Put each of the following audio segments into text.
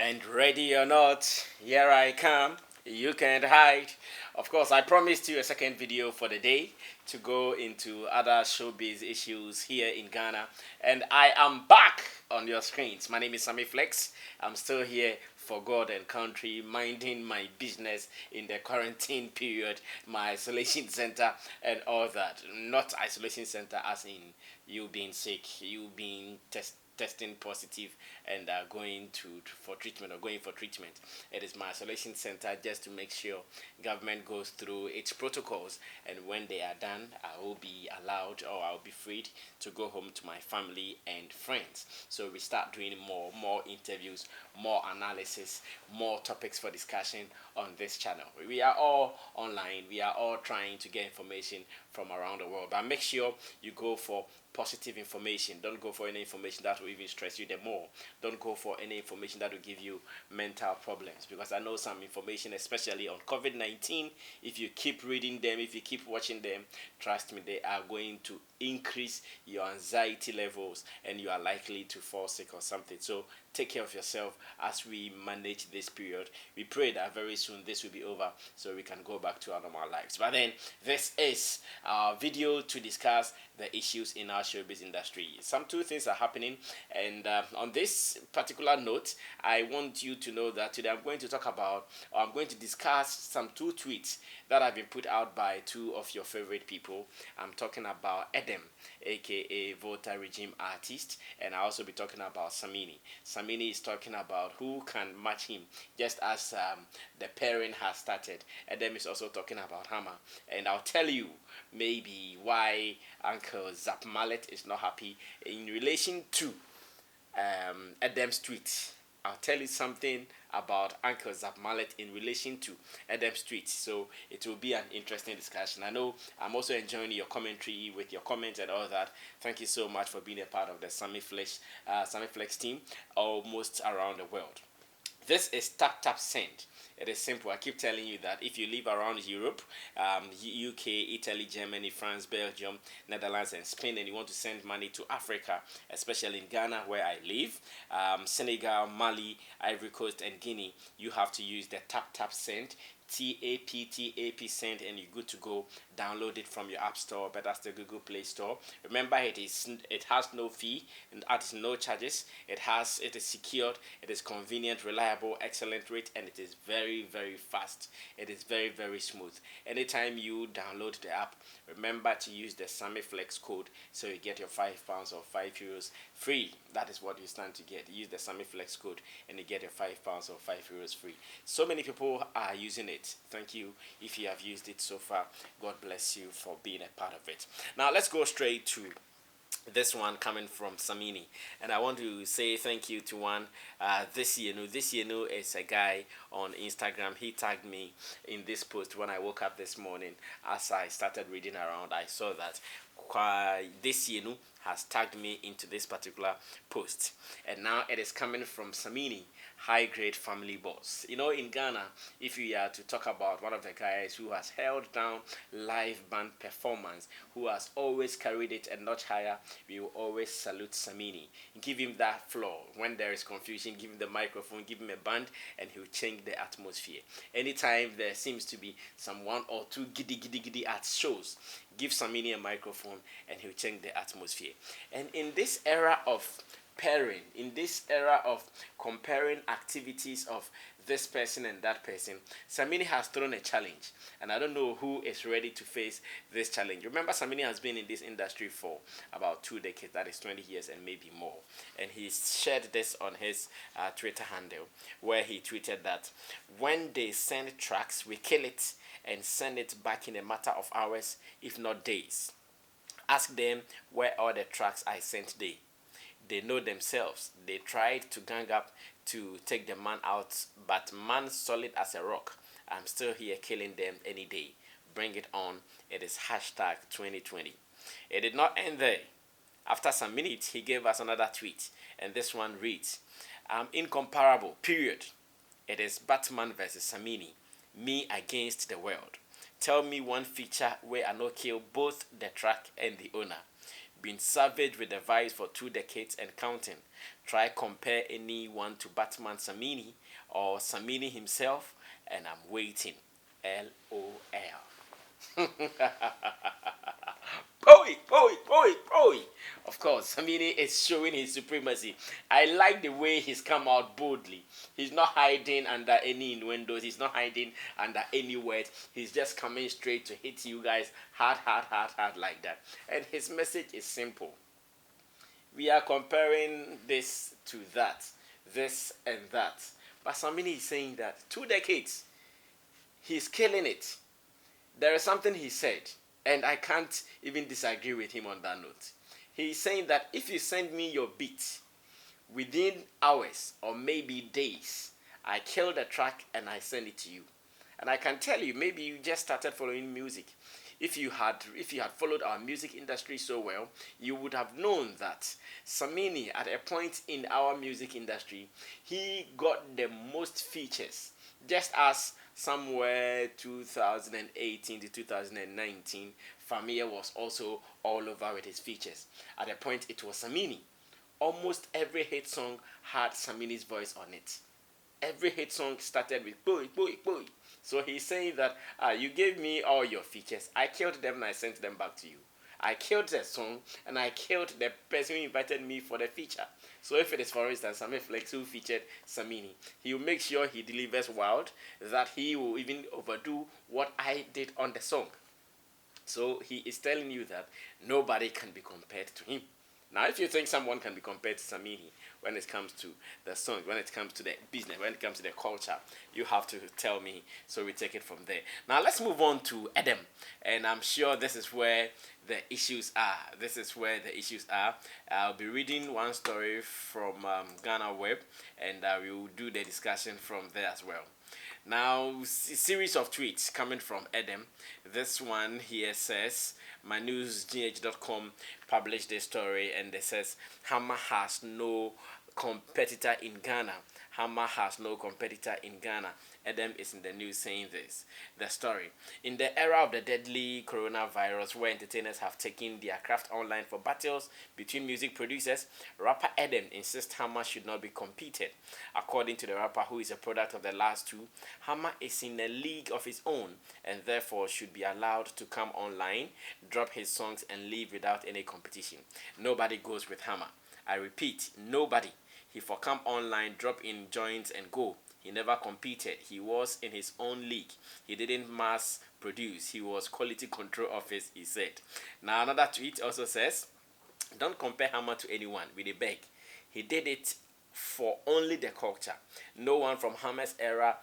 And ready or not, here I come. You can't hide. Of course, I promised you a second video for the day to go into other showbiz issues here in Ghana. And I am back on your screens. My name is Sammy Flex. I'm still here for God and country, minding my business in the quarantine period, my isolation center, and all that. Not isolation center as in you being sick, you being testing positive and going for treatment or going for treatment. It is my isolation center just to make sure government goes through its protocols, and when they are done, I will be allowed or I'll be freed to go home to my family and friends. So we start doing more interviews, more analysis, more topics for discussion on this channel. We are all online. We are all trying to get information from around the world. But make sure you go for positive information. Don't go for any information that will even stress you the more. Don't go for any information that will give you mental problems, because I know some information, especially on COVID-19, if you keep reading them, if you keep watching them, trust me, they are going to increase your anxiety levels and you are likely to fall sick or something. So take care of yourself as we manage this period. We pray that very soon this will be over so we can go back to our normal lives. But then this is our video to discuss the issues in our showbiz industry. Some two things are happening, and on this particular note, I want you to know that today I'm going to talk about, or I'm going to discuss some two tweets that have been put out by two of your favorite people. I'm talking about Edem, aka Volta Regime Artist, and I'll also be talking about Samini. Samini is talking about who can match him, just as the pairing has started. Edem is also talking about Hammer, and I'll tell you maybe why Uncle Zap Mallet is not happy in relation to Edem's tweet. I'll tell you something about Uncle Zap Mallet in relation to Edem's tweet. So it will be an interesting discussion. I know I'm also enjoying your commentary with your comments and all that. Thank you so much for being a part of the Sammy Flex team almost around the world. This is tap tap send. It is simple. I keep telling you that if you live around Europe, UK, Italy, Germany, France, Belgium, Netherlands, and Spain, and you want to send money to Africa, especially in Ghana where I live, Senegal, Mali, Ivory Coast, and Guinea, you have to use the tap tap send. TAP send, and you're good to go. Download it from your app store, but that's the Google Play Store. Remember, it has no fee and at no charges. It is secured, it is convenient, reliable, excellent rate, and it is very fast. It is very smooth. Anytime you download the app, remember to use the Sammy Flex code so you get your £5 or €5 free. That is what you stand to get. Use the Sammy Flex code and you get your £5 or €5 free. So many people are using it. Thank you if you have used it so far. God bless you for being a part of it. Now let's go straight to this one coming from Samini, and I want to say thank you to one this year is a guy on Instagram. He tagged me in this post when I woke up this morning. As I started reading around, I saw that this has tagged me into this particular post, and now it is coming from Samini, high grade family boss. In Ghana, if you are to talk about one of the guys who has held down live band performance, who has always carried it a notch higher, we will always salute Samini. Give him that floor. When there is confusion, give him the microphone, give him a band, and he'll change the atmosphere. Anytime there seems to be some one or two giddy at shows, give Samini a microphone and he'll change the atmosphere. And in this era of pairing, in this era of comparing activities of this person and that person, Samini has thrown a challenge, and I don't know who is ready to face this challenge. Remember, Samini has been in this industry for about 2 decades, that is 20 years and maybe more, and he shared this on his Twitter handle, where he tweeted that when they send tracks, we kill it and send it back in a matter of hours, if not days. Ask them where all the tracks I sent they know themselves. They tried to gang up to take the man out, but man solid as a rock. I'm still here killing them any day. Bring it on. It is hashtag 2020. It did not end there. After some minutes, he gave us another tweet, and this one reads, I'm incomparable, period. It is Batman versus Samini. Me against the world. Tell me one feature where I no kill both the track and the owner. Been savage with the vibes for 2 decades and counting. Try compare anyone to Batman Samini or Samini himself, and I'm waiting. LOL. Boy. Of course, Samini is showing his supremacy. I like the way he's come out boldly. He's not hiding under any innuendos. He's not hiding under any words. He's just coming straight to hit you guys hard like that. And his message is simple. We are comparing this to that, this and that. But Samini is saying that 2 decades, he's killing it. There is something he said, and I can't even disagree with him on that note. He's saying that if you send me your beat within hours or maybe days, I kill the track and I send it to you. And I can tell you, maybe you just started following music. If you had followed our music industry so well, you would have known that Samini, at a point in our music industry, he got the most features. Just as somewhere 2018 to 2019, Famia was also all over with his features. At a point, it was Samini. Almost every hit song had Samini's voice on it. Every hit song started with boy. So he's saying that you gave me all your features. I killed them and I sent them back to you. I killed the song and I killed the person who invited me for the feature. So if it is, for instance, Sammy Flex who featured Samini, he will make sure he delivers wild, that he will even overdo what I did on the song. So he is telling you that nobody can be compared to him. Now, if you think someone can be compared to Samini when it comes to the song, when it comes to the business, when it comes to the culture, you have to tell me, so we take it from there. Now, let's move on to Edem, and I'm sure this is where the issues are. I'll be reading one story from Ghana Web, and we will do the discussion from there as well. Now, series of tweets coming from Edem. This one here says, mynewsgh.com published this story, and it says, Hammer has no competitor in Ghana. Hammer has no competitor in Ghana. Edem is in the news saying this. The story. In the era of the deadly coronavirus, where entertainers have taken their craft online for battles between music producers, rapper Edem insists Hammer should not be competed. According to the rapper, who is a product of the last two, Hammer is in a league of his own and therefore should be allowed to come online, drop his songs and leave without any competition. Nobody goes with Hammer. I repeat, nobody. He for come online, drop in joints and go. He never competed. He was in his own league. He didn't mass produce. He was quality control office, he said. Now another tweet also says, don't compare Hammer to anyone, with a beg. He did it for only the culture. No one from Hammer's era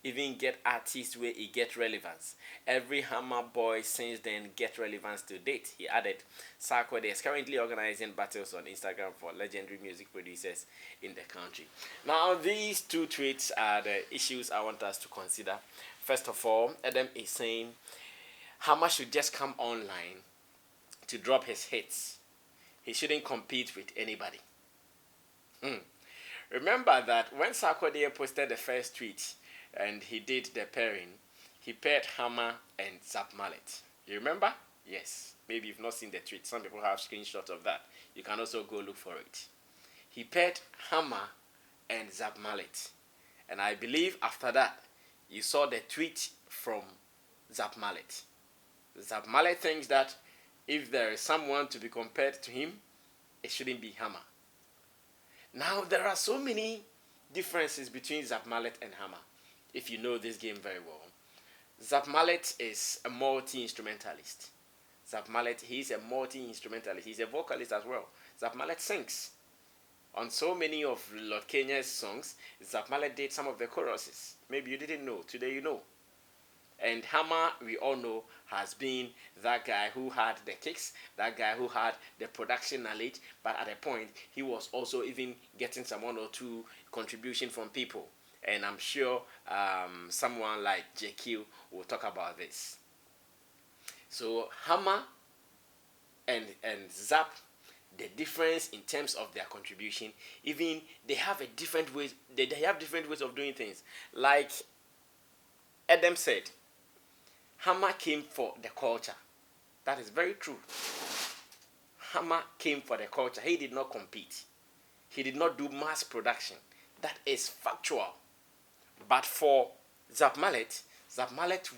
even get artists where he get relevance. Every Hammer boy since then get relevance to date, he added. Sarkodie is currently organizing battles on Instagram for legendary music producers in the country. Now, these two tweets are the issues I want us to consider. First of all, Edem is saying Hammer should just come online to drop his hits. He shouldn't compete with anybody. Remember that when Sarkodie posted the first tweet and he did the pairing, he paired Hammer and Zap Mallet. You remember? Yes. Maybe you've not seen the tweet. Some people have screenshots of that. You can also go look for it. He paired Hammer and Zap Mallet. And I believe after that, you saw the tweet from Zap Mallet. Zap Mallet thinks that if there is someone to be compared to him, it shouldn't be Hammer. Now, there are so many differences between Zap Mallet and Hammer, if you know this game very well. Zap Mallet is a multi-instrumentalist. Zap Mallet, he's a multi-instrumentalist. He's a vocalist as well. Zap Mallet sings. On so many of Lord Kenya's songs, Zap Mallet did some of the choruses. Maybe you didn't know. Today you know. And Hammer, we all know, has been that guy who had the kicks, that guy who had the production knowledge, but at a point, he was also even getting some one or two contribution from people. And I'm sure someone like JQ will talk about this. So Hammer and Zap, the difference in terms of their contribution, even they have a different ways. They have different ways of doing things. Like Edem said, Hammer came for the culture. That is very true. Hammer came for the culture. He did not compete. He did not do mass production. That is factual. But for Zap Mallet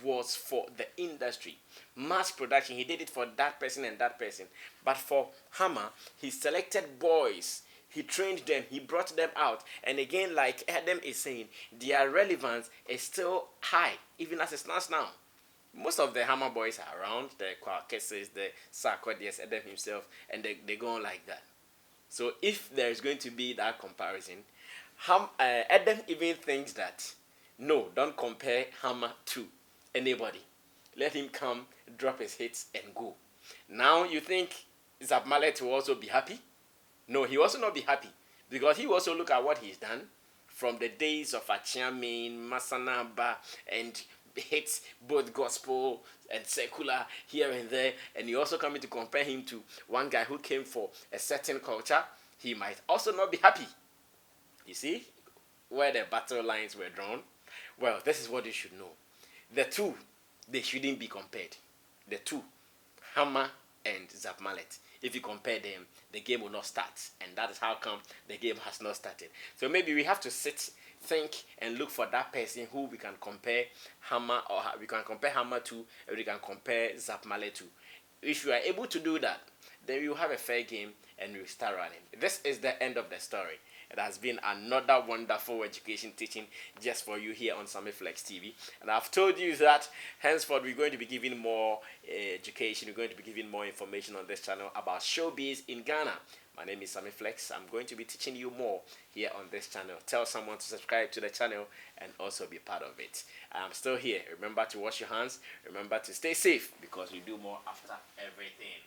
was for the industry. Mass production, he did it for that person and that person. But for Hammer, he selected boys. He trained them. He brought them out. And again, like Edem is saying, their relevance is still high, even as it stands now. Most of the Hammer boys are around. The Kwakeses, the Sarkodiyes, Edem himself, and they go on like that. So if there is going to be that comparison, Edem even thinks that, no, don't compare Hammer to anybody. Let him come, drop his hits, and go. Now you think Zap Mallet will also be happy? No, he will also not be happy, because he will also look at what he's done from the days of Achiamin, Masanaba, and hits both gospel and secular here and there, and you also coming to compare him to one guy who came for a certain culture. He might also not be happy. You see where the battle lines were drawn? Well, this is what you should know. The two, they shouldn't be compared. The two, Hammer and Zap Mallet. If you compare them, the game will not start. And that is how come the game has not started. So maybe we have to sit, think, and look for that person who we can compare Hammer, or we can compare Hammer to, or we can compare Zap Mallet to. If you are able to do that, then we will have a fair game and we'll start running. This is the end of the story. It has been another wonderful education teaching just for you here on Sammy Flex TV. And I've told you that henceforth we're going to be giving more education, we're going to be giving more information on this channel about showbiz in Ghana. My name is Sammy Flex. I'm going to be teaching you more here on this channel. Tell someone to subscribe to the channel and also be part of it. I'm still here. Remember to wash your hands. Remember to stay safe, because we do more after everything.